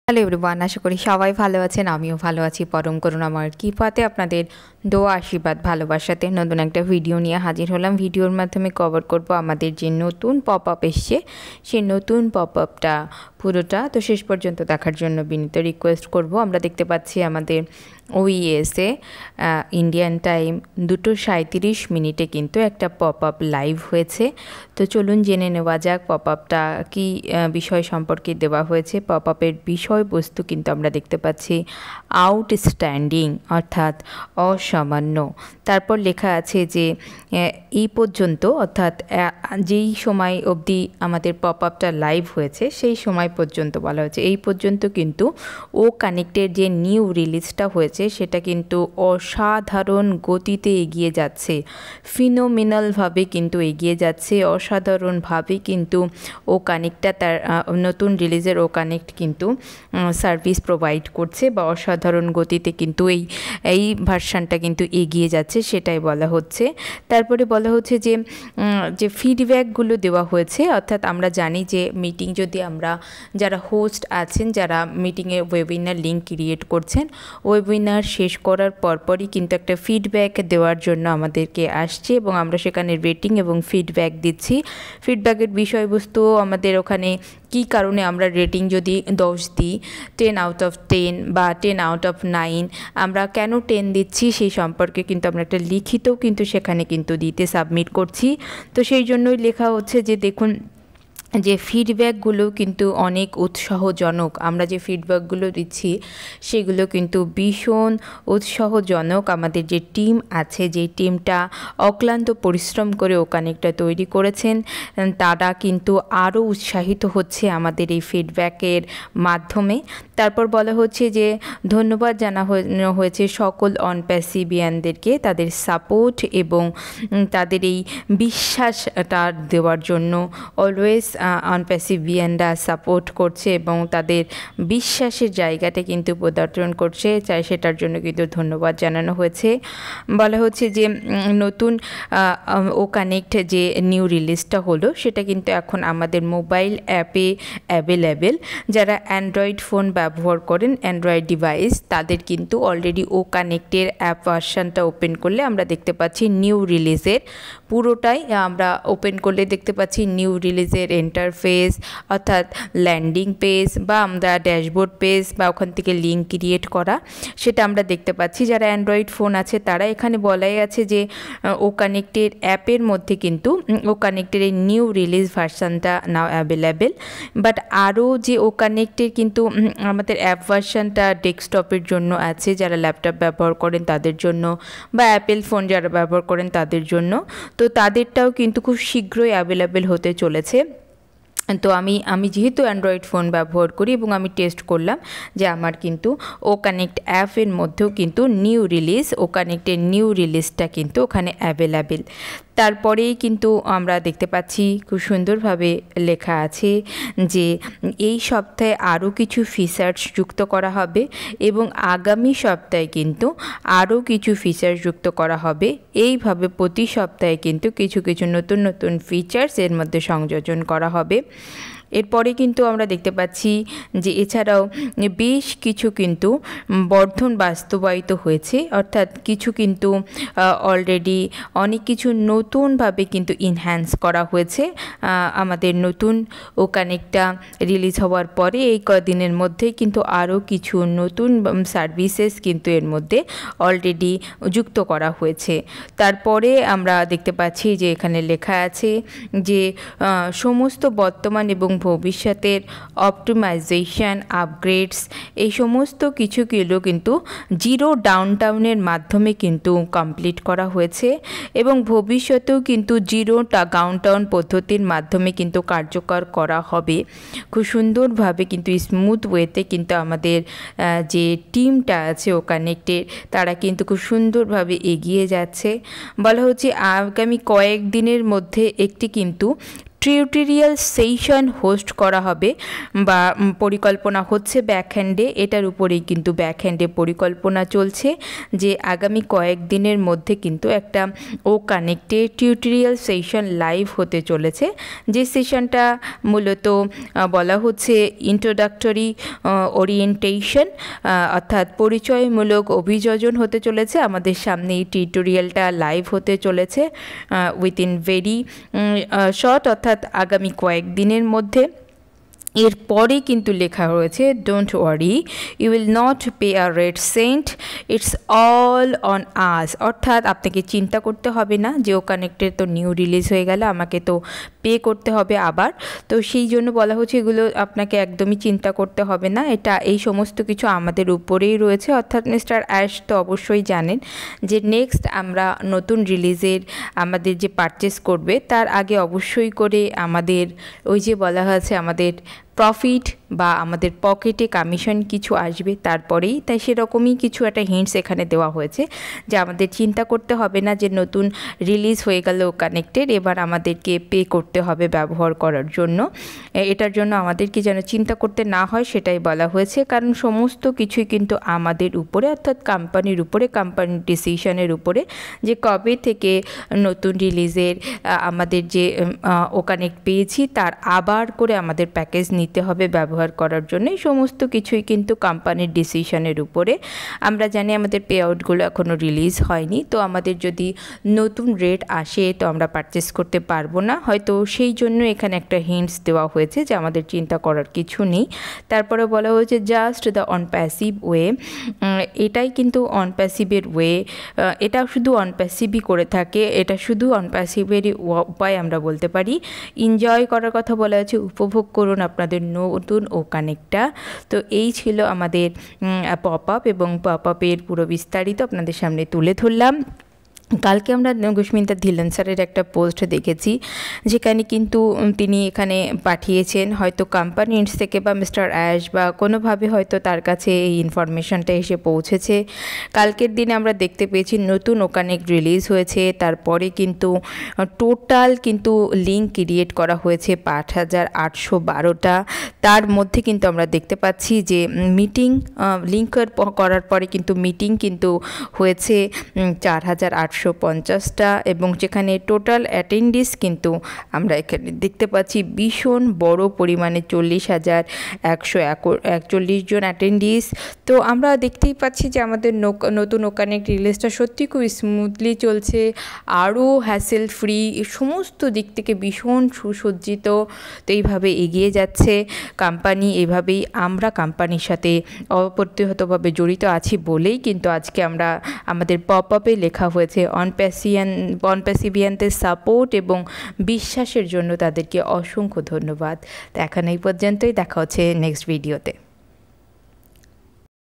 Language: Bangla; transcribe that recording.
হ্যালো এভরিওয়ান, আশা করি সবাই ভালো আছেন। আমিও ভালো আছি। পরম করুণাময়ের কৃপাতে আপনাদের দোয়া আশীর্বাদ ভালোবাসাতে নতুন একটা ভিডিও নিয়ে হাজির হলাম। ভিডিওর মাধ্যমে কভার করব আমাদের যে নতুন পপ আপ এসছে, সেই নতুন পপ আপটা পুরোটা তো শেষ পর্যন্ত দেখার জন্য বিনীত রিকোয়েস্ট করব। আমরা দেখতে পাচ্ছি আমাদের ওইএসে ইন্ডিয়ান টাইম 2:37 কিন্তু একটা পপ আপ লাইভ হয়েছে। তো চলুন জেনে নেওয়া যাক পপ আপটা কী বিষয় সম্পর্কে দেওয়া হয়েছে। পপ আপের বিষয়বস্তু কিন্তু আমরা দেখতে পাচ্ছি আউটস্ট্যান্ডিং অর্থাৎ অসামান্য। তারপর লেখা আছে যে এই পর্যন্ত অর্থাৎ যেই সময় অবধি আমাদের পপ আপটা লাইভ হয়েছে সেই সময় পর্যন্ত বলা হয়েছে। এই পর্যন্ত কিন্তু ও কানেক্টের যে নিউ রিলিজটা হয়েছে সেটা কিন্তু অসাধারণ গতিতে এগিয়ে যাচ্ছে, ফিনোমিনালভাবে কিন্তু এগিয়ে যাচ্ছে, অসাধারণভাবে কিন্তু ও কানেক্টটা তার নতুন রিলিজের ও কানেক্ট কিন্তু সার্ভিস প্রোভাইড করছে বা অসাধারণ গতিতে কিন্তু এই ভার্সানটা কিন্তু এগিয়ে যাচ্ছে, সেটাই বলা হচ্ছে। তারপরে বলা হচ্ছে যে ফিডব্যাকগুলো দেওয়া হয়েছে, অর্থাৎ আমরা জানি যে মিটিং যদি আমরা যারা হোস্ট আছেন, যারা মিটিংয়ে ওয়েবিনার লিঙ্ক ক্রিয়েট করছেন, ওয়েবিনার শেষ করার পরপরই কিন্তু একটা ফিডব্যাক দেওয়ার জন্য আমাদেরকে আসছে এবং আমরা সেখানে রেটিং এবং ফিডব্যাক দিচ্ছি। ফিডব্যাকের বিষয়বস্তু আমাদের ওখানে কী কারণে আমরা রেটিং যদি 10 দিই, 10/10 বা 10/9, আমরা কেন 10 দিচ্ছি সেই সম্পর্কে কিন্তু আমরা একটা লিখিতও কিন্তু সেখানে কিন্তু দিতে সাবমিট করছি। তো সেই জন্যই লেখা হচ্ছে যে দেখুন যে ফিডব্যাকগুলো কিন্তু অনেক উৎসাহজনক। আমরা যে ফিডব্যাকগুলো দিচ্ছি সেগুলো কিন্তু ভীষণ উৎসাহজনক। আমাদের যে টিম আছে, যে টিমটা অক্লান্ত পরিশ্রম করে ও কানেক্টটা তৈরি করেছেন, তারা কিন্তু আরও উৎসাহিত হচ্ছে আমাদের এই ফিডব্যাকের মাধ্যমে। তারপর বলা হচ্ছে যে ধন্যবাদ জানানো হয়েছে সকল অনপ্যাসিভিয়ানদেরকে তাদের সাপোর্ট এবং তাদের এই বিশ্বাসটা দেওয়ার জন্য। অলওয়েজ অনপ্যাসিভিয়ানরা সাপোর্ট করছে এবং তাদের বিশ্বাসের জায়গাটা কিন্তু প্রদর্শন করছে, চাই সেটার জন্য কিন্তু ধন্যবাদ জানানো হয়েছে। বলা হচ্ছে যে নতুন ও কানেক্ট যে নিউ রিলিজটা হলো সেটা কিন্তু এখন আমাদের মোবাইল অ্যাপে অ্যাভেলেবেল। যারা অ্যান্ড্রয়েড ফোন ব্যবহার করেন, অ্যান্ড্রয়েড ডিভাইস, তাদের কিন্তু অলরেডি ও কানেক্টের অ্যাপ ভার্সানটা ওপেন করলে আমরা দেখতে পাচ্ছি নিউ রিলিজের পুরোটাই আমরা ওপেন করলে দেখতে পাচ্ছি নিউ রিলিজের ইন্টারফেস, অর্থাৎ ল্যান্ডিং পেজ বা আমরা ড্যাশবোর্ড পেজ বা ওখান থেকে লিঙ্ক ক্রিয়েট করা, সেটা আমরা দেখতে পাচ্ছি। যারা অ্যান্ড্রয়েড ফোন আছে তারা এখানে বলাই আছে যে ও কানেক্টের অ্যাপের মধ্যে কিন্তু ও কানেক্টের এই নিউ রিলিজ ভার্সানটা নাও অ্যাভেলেবেল। বাট আরও যে ও কানেক্টের কিন্তু আমাদের অ্যাপ ভার্সানটা ডেস্কটপের জন্য আছে, যারা ল্যাপটপ ব্যবহার করেন তাদের জন্য, বা অ্যাপেল ফোন যারা ব্যবহার করেন তাদের জন্য। তো তাদেরটাও কিন্তু খুব শীঘ্রই অ্যাভেলেবেল হতে চলেছে। তো আমি যেহেতু অ্যান্ড্রয়েড ফোন ব্যবহার করি এবং আমি টেস্ট করলাম যে আমার কিন্তু ও কানেক্ট অ্যাপের মধ্যেও কিন্তু নিউ রিলিজ, ও কানেক্টের নিউ রিলিজটা কিন্তু ওখানে অ্যাভেলেবেল। তারপরেই কিন্তু আমরা দেখতে পাচ্ছি খুব সুন্দরভাবে লেখা আছে যে এই সপ্তাহে আরও কিছু ফিচার্স যুক্ত করা হবে এবং আগামী সপ্তাহে কিন্তু আরও কিছু ফিচার্স যুক্ত করা হবে। এইভাবে প্রতি সপ্তাহে কিন্তু কিছু কিছু নতুন নতুন ফিচার্স এর মধ্যে সংযোজন করা হবে। এরপরে কিন্তু আমরা দেখতে পাচ্ছি যে এছাড়াও বেশ কিছু কিন্তু বর্ধন বাস্তবায়িত হয়েছে, অর্থাৎ কিছু কিন্তু অলরেডি অনেক কিছু নতুনভাবে কিন্তু ইনহ্যান্স করা হয়েছে। আমাদের নতুন ও কানেক্টটা রিলিজ হওয়ার পরে এই কদিনের মধ্যেই কিন্তু আরও কিছু নতুন সার্ভিসেস কিন্তু এর মধ্যে অলরেডি যুক্ত করা হয়েছে। তারপরে আমরা দেখতে পাচ্ছি যে এখানে লেখা আছে যে সমস্ত বর্তমান এবং ভবিষ্যতের অপটিমাইজেশন, আপগ্রেডস, এই সমস্ত কিছুগুলো কিন্তু জিরো ডাউনটাউনের মাধ্যমে কিন্তু কমপ্লিট করা হয়েছে এবং ভবিষ্যতেও কিন্তু জিরো ডাউনটাউন পদ্ধতির মাধ্যমে কিন্তু কার্যকর করা হবে। খুব সুন্দরভাবে কিন্তু স্মুথ ওয়েতে কিন্তু আমাদের যে টিমটা আছে ও কানেক্টের, তারা কিন্তু খুব সুন্দরভাবে এগিয়ে যাচ্ছে। বলা হচ্ছে আগামী কয়েকদিনের মধ্যে একটি কিন্তু টিউটোরিয়াল সেশন হোস্ট করা হবে বা পরিকল্পনা হচ্ছে ব্যাকহ্যান্ডে। এটার উপরেই কিন্তু ব্যাকহ্যান্ডে পরিকল্পনা চলছে যে আগামী কয়েকদিনের মধ্যে কিন্তু একটা ও কানেক্টে টিউটোরিয়াল সেশন লাইভ হতে চলেছে, যে সেশনটা মূলত বলা হচ্ছে ইন্ট্রোডাক্টরি ওরিয়েন্টেশন, অর্থাৎ পরিচয়মূলক অভিযোজন হতে চলেছে। আমাদের সামনে এই টিউটোরিয়ালটা লাইভ হতে চলেছে উইথিন ভেরি শর্ট, অর্থাৎ আগামী কয়েকদিনের মধ্যে। এরপরে কিন্তু লেখা রয়েছে don't worry, you will not pay a red cent, it's all on us. অর্থাৎ আপনাকে চিন্তা করতে হবে না যে ও কানেক্টের তো নিউ রিলিজ হয়ে গেল, আমাকে তো পে করতে হবে আবার। তো সেই জন্য বলা হচ্ছে এগুলো আপনাকে একদমই চিন্তা করতে হবে না, এই সমস্ত কিছু আমাদের উপরেই রয়েছে। অর্থাৎ মিস্টার অ্যাশ তো অবশ্যই জানেন যে নেক্সট আমরা নতুন রিলিজের আমাদের যে পারচেস করবে তার আগে অবশ্যই করে আমাদের ওই যে বলা হয়েছে আমাদের প্রফিট বা আমাদের পকেটে কমিশন কিছু আসবে তারপরেই, তাই সেরকমই কিছু একটা হিন্টস এখানে দেওয়া হয়েছে যে আমাদের চিন্তা করতে হবে না যে নতুন রিলিজ হয়ে গেল কানেক্টেড, এবার আমাদেরকে পে করতে হবে ব্যবহার করার জন্য। এটার জন্য আমাদেরকে যেন চিন্তা করতে না হয় সেটাই বলা হয়েছে, কারণ সমস্ত কিছুই কিন্তু আমাদের উপরে, অর্থাৎ কোম্পানির উপরে, কোম্পানির ডিসিশনের উপরে যে কবে থেকে নতুন রিলিজের আমাদের যে ও কানেক্ট পেয়েছি তার আবার করে আমাদের প্যাকেজ নিতে হবে ব্যবহার করার জন্য। এই সমস্ত কিছুই কিন্তু কোম্পানির ডিসিশনের উপরে। আমরা জানি আমাদের পে আউটগুলো এখনও রিলিজ হয়নি, তো আমাদের যদি নতুন রেট আসে তো আমরা পারচেস করতে পারবো না হয়তো, সেই জন্য এখানে একটা হিন্টস দেওয়া হয়েছে যে আমাদের চিন্তা করার কিছু নেই। তারপরে বলা হয়েছে জাস্ট দ্য অনপ্যাসিভ ওয়ে, এটাই কিন্তু অনপ্যাসিভের ওয়ে, এটা শুধু অনপ্যাসিভই করে থাকে, এটা শুধু অনপ্যাসিভেরই উপায় আমরা বলতে পারি। এনজয় করার কথা বলা হয়েছে, উপভোগ করুন আপনাদের নতুন ও কানেক্টটা। তো এই ছিল আমাদের পপ আপ, এবং পপ আপের পুরো বিস্তারিত আপনাদের সামনে তুলে ধরলাম। কালকে আমরা গুশমিতা ধিল্লন স্যারের একটা পোস্ট দেখেছি যেখানে কিন্তু তিনি এখানে পাঠিয়েছেন হয়তো কোম্পানির থেকে বা মিস্টার অ্যাশ বা কোনোভাবে হয়তো তার কাছে এই ইনফরমেশনটা এসে পৌঁছেছে। কালকের দিনে আমরা দেখতে পেয়েছি নতুন ও কানেক্ট রিলিজ হয়েছে, তারপরে কিন্তু টোটাল কিন্তু লিঙ্ক ক্রিয়েট করা হয়েছে 5812টা। তার মধ্যে কিন্তু আমরা দেখতে পাচ্ছি যে মিটিং লিঙ্ক করার পরে কিন্তু মিটিং কিন্তু হয়েছে 4850টা, এবং যেখানে টোটাল অ্যাটেন্ডিস কিন্তু আমরা এখানে দেখতে পাচ্ছি ভীষণ বড় পরিমাণে 40,141 জন অ্যাটেন্ডিস। তো আমরা দেখতেই পাচ্ছি যে আমাদের নতুন ও কানেক্ট রিলিজটা সত্যি খুব স্মুথলি চলছে, আরও হ্যাসেল ফ্রি, সমস্ত দিক থেকে ভীষণ সুসজ্জিত। তো এইভাবে এগিয়ে যাচ্ছে কোম্পানি, এভাবেই আমরা কোম্পানির সাথে অপ্রতিহতভাবে জড়িত আছি বলেই কিন্তু আজকে আমরা আমাদের পপ আপে লেখা হয়েছে অনপ্যাসিভিয়ানদের সাপোর্ট এবং বিশ্বাসের জন্য তাদেরকে অসংখ্য ধন্যবাদ। তো এখন এই পর্যন্তই, দেখা হচ্ছে নেক্সট ভিডিওতে।